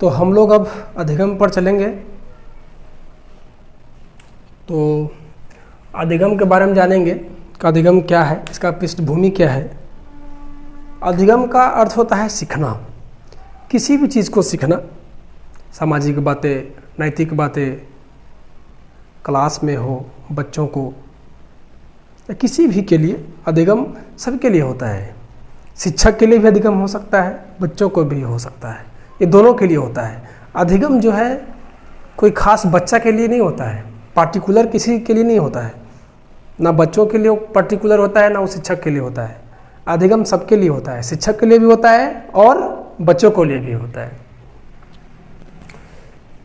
तो हम लोग अब अधिगम पर चलेंगे। तो अधिगम के बारे में जानेंगे कि अधिगम क्या है, इसका पृष्ठभूमि क्या है। अधिगम का अर्थ होता है सीखना, किसी भी चीज़ को सीखना, सामाजिक बातें, नैतिक बातें, क्लास में हो, बच्चों को या किसी भी के लिए अधिगम सबके लिए होता है। शिक्षक के लिए भी अधिगम हो सकता है, बच्चों को भी हो सकता है, ये दोनों के लिए होता है। अधिगम जो है कोई खास बच्चा के लिए नहीं होता है, पार्टिकुलर किसी के लिए नहीं होता है, ना बच्चों के लिए पर्टिकुलर होता है, ना वो शिक्षक के लिए होता है। अधिगम सबके लिए होता है, शिक्षक के लिए भी होता है और बच्चों के लिए भी होता है।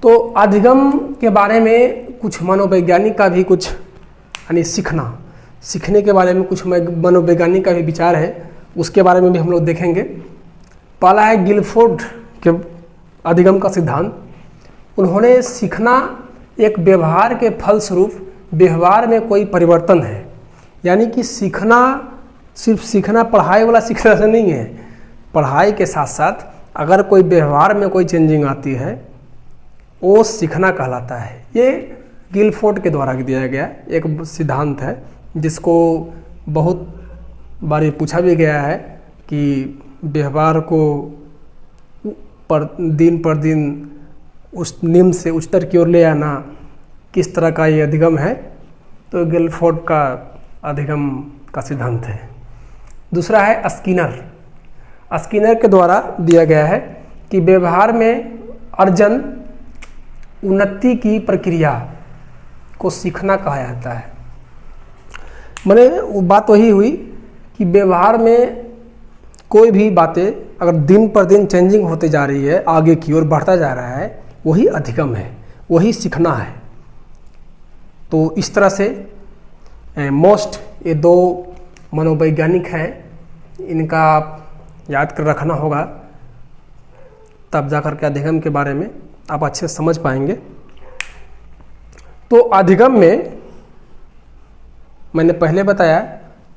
तो अधिगम के बारे में कुछ मनोवैज्ञानिक का भी कुछ यानी सीखने के बारे में कुछ मनोवैज्ञानिक का भी विचार है, उसके बारे में भी हम लोग देखेंगे। पहला है गिलफोर्ड के अधिगम का सिद्धांत। उन्होंने सीखना एक व्यवहार के फलस्वरूप व्यवहार में कोई परिवर्तन है, यानी कि सीखना सिर्फ सीखना पढ़ाई वाला सीखना से नहीं है। पढ़ाई के साथ साथ अगर कोई व्यवहार में कोई चेंजिंग आती है वो सीखना कहलाता है। ये गिलफोर्ड के द्वारा दिया गया एक सिद्धांत है, जिसको बहुत बार पूछा भी गया है कि व्यवहार को दिन पर दिन उस निम्न से उच्चतर की ओर ले आना किस तरह का ये अधिगम है। तो गिलफोर्ड का अधिगम का सिद्धांत है। दूसरा है स्किनर के द्वारा दिया गया है कि व्यवहार में अर्जन उन्नति की प्रक्रिया को सीखना कहा जाता है। मैंने बात वही हुई कि व्यवहार में कोई भी बातें अगर दिन पर दिन चेंजिंग होते जा रही है, आगे की ओर बढ़ता जा रहा है, वही अधिगम है, वही सीखना है। तो इस तरह से ये दो मनोवैज्ञानिक हैं, इनका आप याद कर रखना होगा, तब जाकर के अधिगम के बारे में आप अच्छे से समझ पाएंगे। तो अधिगम में मैंने पहले बताया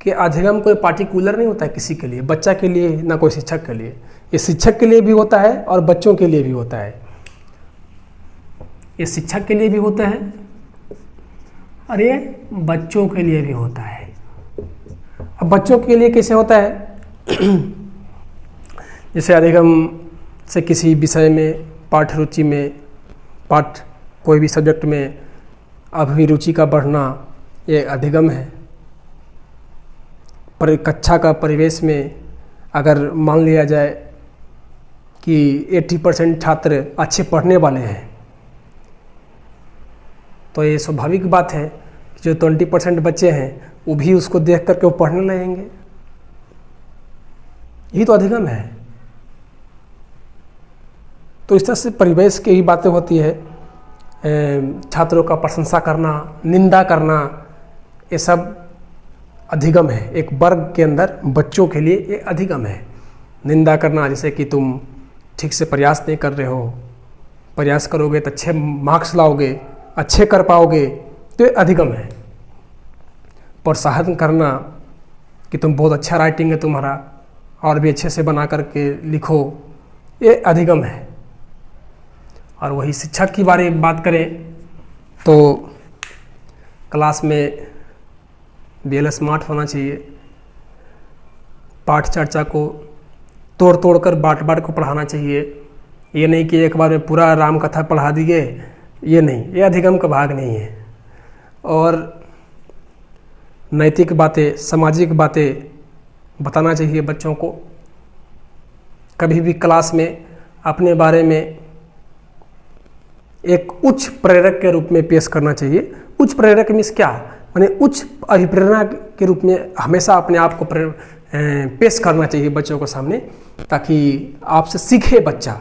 कि अधिगम कोई पार्टिकुलर नहीं होता है किसी के लिए, बच्चा के लिए ना कोई शिक्षक के लिए। ये शिक्षक के लिए भी होता है और बच्चों के लिए भी होता है। ये शिक्षक के लिए भी होता है और ये बच्चों के लिए भी होता है। अब बच्चों के लिए कैसे होता है? जैसे अधिगम से किसी विषय में, पाठ्य रुचि में, कोई भी सब्जेक्ट में अभिरुचि का बढ़ना, ये अधिगम है। पर कक्षा का परिवेश में अगर मान लिया जाए कि 80% छात्र अच्छे पढ़ने वाले हैं, तो ये स्वाभाविक बात है कि जो 20% बच्चे हैं वो भी उसको देख करके वो पढ़ने लगेंगे। यही तो अधिगम है। तो इस तरह से परिवेश की ही बातें होती है। छात्रों का प्रशंसा करना, निंदा करना, ये सब अधिगम है। एक वर्ग के अंदर बच्चों के लिए ये अधिगम है। निंदा करना, जैसे कि तुम ठीक से प्रयास नहीं कर रहे हो, प्रयास करोगे तो अच्छे मार्क्स लाओगे, अच्छे कर पाओगे, तो ये अधिगम है। प्रोत्साहन करना कि तुम बहुत अच्छा राइटिंग है तुम्हारा, और भी अच्छे से बना करके लिखो, ये अधिगम है। और वही शिक्षक की बात करें तो क्लास में वेल स्मार्ट होना चाहिए। पाठ चर्चा को तोड़ कर बाँट को पढ़ाना चाहिए। ये नहीं कि एक बार में पूरा राम कथा पढ़ा दिए, ये नहीं, ये अधिगम का भाग नहीं है। और नैतिक बातें, सामाजिक बातें बताना चाहिए बच्चों को। कभी भी क्लास में अपने बारे में एक उच्च प्रेरक के रूप में पेश करना चाहिए। उच्च प्रेरक मीन्स क्या? माने उच्च अभिप्रेरणा के रूप में हमेशा अपने आप को पेश करना चाहिए बच्चों के सामने, ताकि आपसे सीखे बच्चा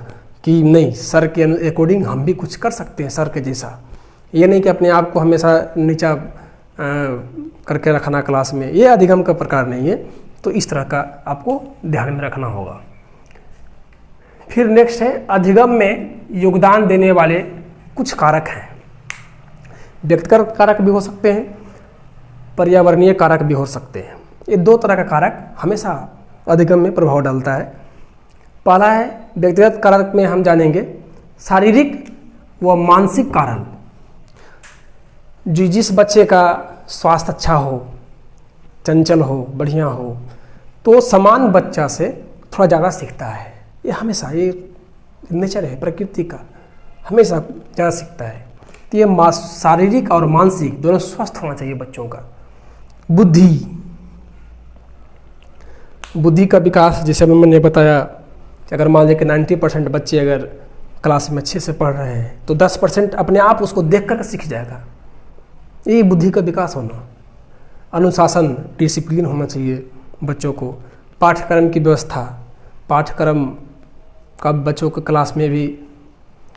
कि नहीं, सर के अकॉर्डिंग हम भी कुछ कर सकते हैं, सर के जैसा। ये नहीं कि अपने आप को हमेशा नीचा करके रखना क्लास में, ये अधिगम का प्रकार नहीं है। तो इस तरह का आपको ध्यान में रखना होगा। फिर नेक्स्ट है, अधिगम में योगदान देने वाले कुछ कारक हैं। व्यक्तिगत कारक भी हो सकते हैं, पर्यावरणीय कारक भी हो सकते हैं। ये दो तरह का कारक हमेशा अधिगम में प्रभाव डालता है। पहला है व्यक्तिगत कारक में हम जानेंगे शारीरिक व मानसिक कारण। जिस बच्चे का स्वास्थ्य अच्छा हो, चंचल हो, बढ़िया हो, तो समान बच्चा से थोड़ा ज़्यादा सीखता है। ये हमेशा ये नेचर है प्रकृति का, हमेशा ज़्यादा सीखता है। तो ये शारीरिक और मानसिक दोनों स्वस्थ होना चाहिए बच्चों का। बुद्धि का विकास, जैसे मैंने बताया कि अगर मान लीजिए कि 90% बच्चे अगर क्लास में अच्छे से पढ़ रहे हैं तो 10% अपने आप उसको देख कर सीख जाएगा। ये बुद्धि का विकास होना। अनुशासन, डिसिप्लिन होना चाहिए बच्चों को। पाठ्यक्रम की व्यवस्था, पाठ्यक्रम का बच्चों के क्लास में भी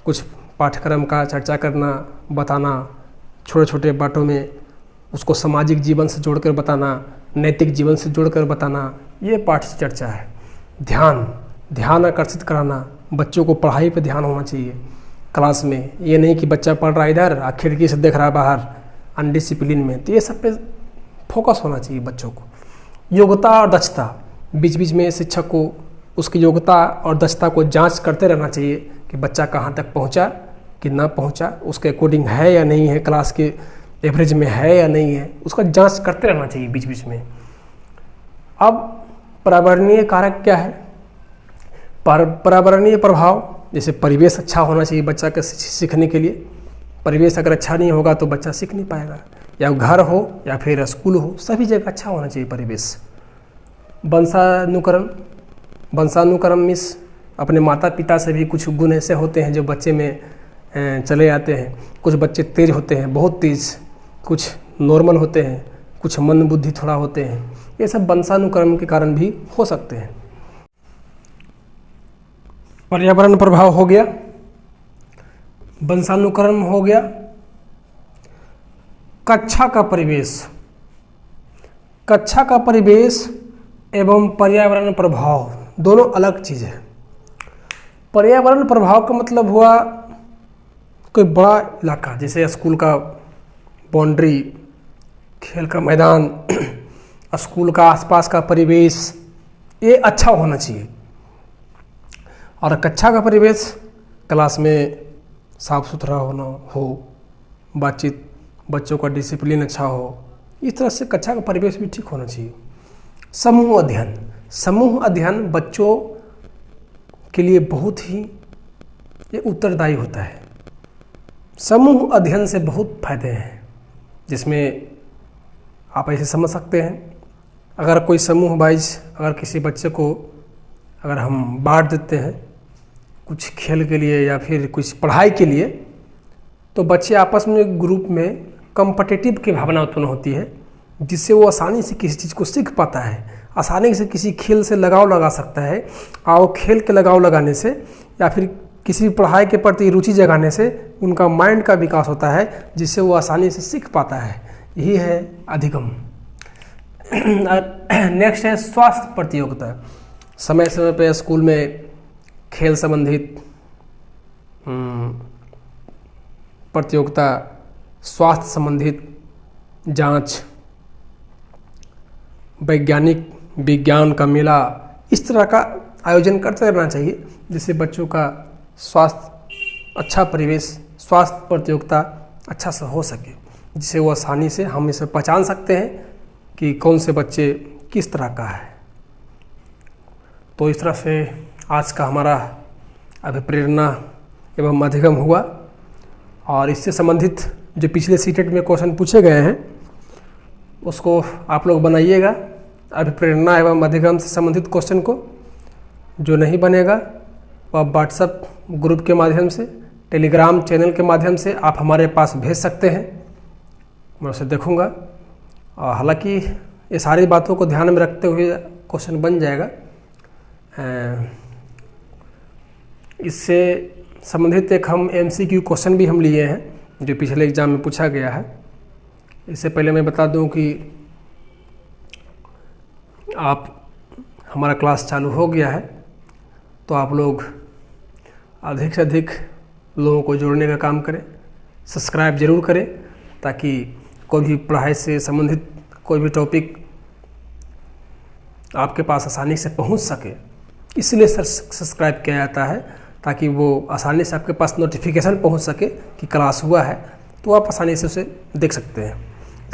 कुछ पाठ्यक्रम का चर्चा करना, बताना, छोटे छोटे बातों में उसको सामाजिक जीवन से जोड़कर बताना, नैतिक जीवन से जोड़कर बताना, ये पाठ चर्चा है। ध्यान आकर्षित कराना, बच्चों को पढ़ाई पे ध्यान होना चाहिए क्लास में। ये नहीं कि बच्चा पढ़ रहा है इधर, खिड़की से देख रहा है बाहर, अनडिसिप्लिन में। तो ये सब पे फोकस होना चाहिए बच्चों को। योग्यता और दक्षता, बीच बीच में शिक्षक को उसकी योग्यता और दक्षता को जांच करते रहना चाहिए कि बच्चा कहाँ तक पहुँचा, कितना पहुँचा, उसके अकॉर्डिंग है या नहीं है, क्लास के एवरेज में है या नहीं है, उसका जांच करते रहना चाहिए बीच बीच में। अब पर्यावरणीय कारक क्या है? पर्यावरणीय प्रभाव, जैसे परिवेश अच्छा होना चाहिए बच्चा के सीखने के लिए। परिवेश अगर अच्छा नहीं होगा तो बच्चा सीख नहीं पाएगा, या घर हो या फिर स्कूल हो, सभी जगह अच्छा होना चाहिए परिवेश। वंशानुक्रम मीन्स अपने माता पिता से भी कुछ गुण ऐसे होते हैं जो बच्चे में चले आते हैं। कुछ बच्चे तेज होते हैं, बहुत तेज, कुछ नॉर्मल होते हैं, कुछ मंद बुद्धि थोड़ा होते हैं। ये सब वंशानुक्रम के कारण भी हो सकते हैं। पर्यावरण प्रभाव हो गया, वंशानुक्रम हो गया, कक्षा का परिवेश एवं पर्यावरण प्रभाव दोनों अलग चीज़ है। पर्यावरण प्रभाव का मतलब हुआ कोई बड़ा इलाका, जैसे स्कूल का बाउंड्री, खेल का मैदान, स्कूल का आसपास का परिवेश, ये अच्छा होना चाहिए। और कक्षा का परिवेश, क्लास में साफ सुथरा हो, बातचीत, बच्चों का डिसिप्लिन अच्छा हो, इस तरह से कक्षा का परिवेश भी ठीक होना चाहिए। समूह अध्ययन बच्चों के लिए बहुत ही ये उत्तरदायी होता है। समूह अध्ययन से बहुत फायदे हैं, जिसमें आप ऐसे समझ सकते हैं, अगर कोई समूह वाइज अगर किसी बच्चे को अगर हम बांट देते हैं कुछ खेल के लिए या फिर कुछ पढ़ाई के लिए, तो बच्चे आपस में ग्रुप में कॉम्पिटिटिव की भावना उत्पन्न होती है, जिससे वो आसानी से किसी चीज़ को सीख पाता है, आसानी से किसी खेल से लगाव लगा सकता है। और खेल के लगाव लगाने से या फिर किसी पढ़ाई के प्रति रुचि जगाने से उनका माइंड का विकास होता है, जिससे वो आसानी से सीख पाता है। यही है अधिगम। नेक्स्ट है स्वास्थ्य प्रतियोगिता। समय समय पे स्कूल में खेल संबंधित प्रतियोगिता, स्वास्थ्य संबंधित जांच, विज्ञान का मेला, इस तरह का आयोजन करते रहना चाहिए, जिससे बच्चों का स्वास्थ्य अच्छा परिवेश, स्वास्थ्य प्रतियोगिता अच्छा से हो सके, जिससे वो आसानी से हम इसे पहचान सकते हैं कि कौन से बच्चे किस तरह का है। तो इस तरह से आज का हमारा अभिप्रेरणा एवं अधिगम हुआ। और इससे संबंधित जो पिछले सीटेट में क्वेश्चन पूछे गए हैं उसको आप लोग बनाइएगा, अभिप्रेरणा एवं अधिगम से संबंधित क्वेश्चन को। जो नहीं बनेगा वो आप व्हाट्सएप ग्रुप के माध्यम से, टेलीग्राम चैनल के माध्यम से आप हमारे पास भेज सकते हैं, मैं उसे देखूंगा। और हालांकि ये सारी बातों को ध्यान में रखते हुए क्वेश्चन बन जाएगा। इससे संबंधित एक हम MCQ क्वेश्चन भी हम लिए हैं जो पिछले एग्ज़ाम में पूछा गया है। इससे पहले मैं बता दूं कि आप हमारा क्लास चालू हो गया है, तो आप लोग अधिक से अधिक लोगों को जोड़ने का काम करें, सब्सक्राइब ज़रूर करें, ताकि कोई भी पढ़ाई से संबंधित कोई भी टॉपिक आपके पास आसानी से पहुंच सके। इसलिए सब्सक्राइब किया जाता है, ताकि वो आसानी से आपके पास नोटिफिकेशन पहुंच सके कि क्लास हुआ है, तो आप आसानी से उसे देख सकते हैं।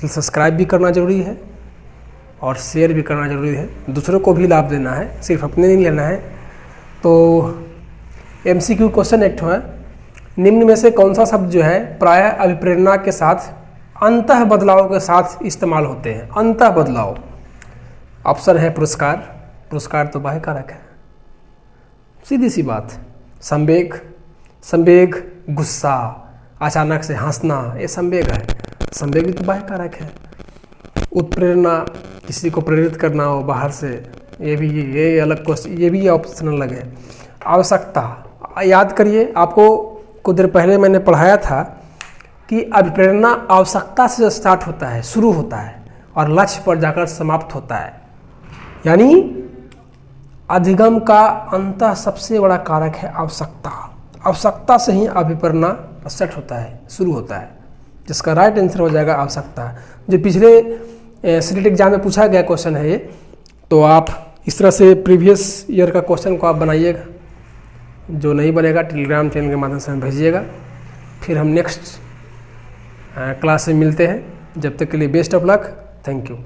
तो सब्सक्राइब भी करना ज़रूरी है और शेयर भी करना ज़रूरी है, दूसरों को भी लाभ देना है, सिर्फ अपने नहीं लेना है। तो MCQ क्वेश्चन एक है, निम्न में से कौन सा शब्द जो है प्रायः अभिप्रेरणा के साथ अंतः बदलाव के साथ इस्तेमाल होते हैं? अंतः बदलाव। ऑप्शन है पुरस्कार, पुरस्कार तो बाह्य कारक है, सीधी सी बात। संवेग, संवेग गुस्सा, अचानक से हंसना, ये संवेग है, संवेग भी तो बाह्य कारक है। उत्प्रेरणा, किसी को प्रेरित करना हो बाहर से, ये अलग क्वेश्चन, ये भी ऑप्शन अलग है। आवश्यकता, याद करिए, आपको कुछ देर पहले मैंने पढ़ाया था कि अभिप्रेरणा आवश्यकता से स्टार्ट होता है, शुरू होता है और लक्ष्य पर जाकर समाप्त होता है। यानी अधिगम का अंतः सबसे बड़ा कारक है आवश्यकता। आवश्यकता से ही अभिप्रेरणा स्टार्ट होता है, शुरू होता है, जिसका राइट आंसर हो जाएगा आवश्यकता। जो पिछले स्टेट एग्जाम में पूछा गया क्वेश्चन है ये, तो आप इस तरह से प्रीवियस ईयर का क्वेश्चन को आप बनाइएगा। जो नहीं बनेगा टेलीग्राम चैनल के माध्यम से हमें भेजिएगा, फिर हम नेक्स्ट क्लास में मिलते हैं। जब तक के लिए best of luck, thank you.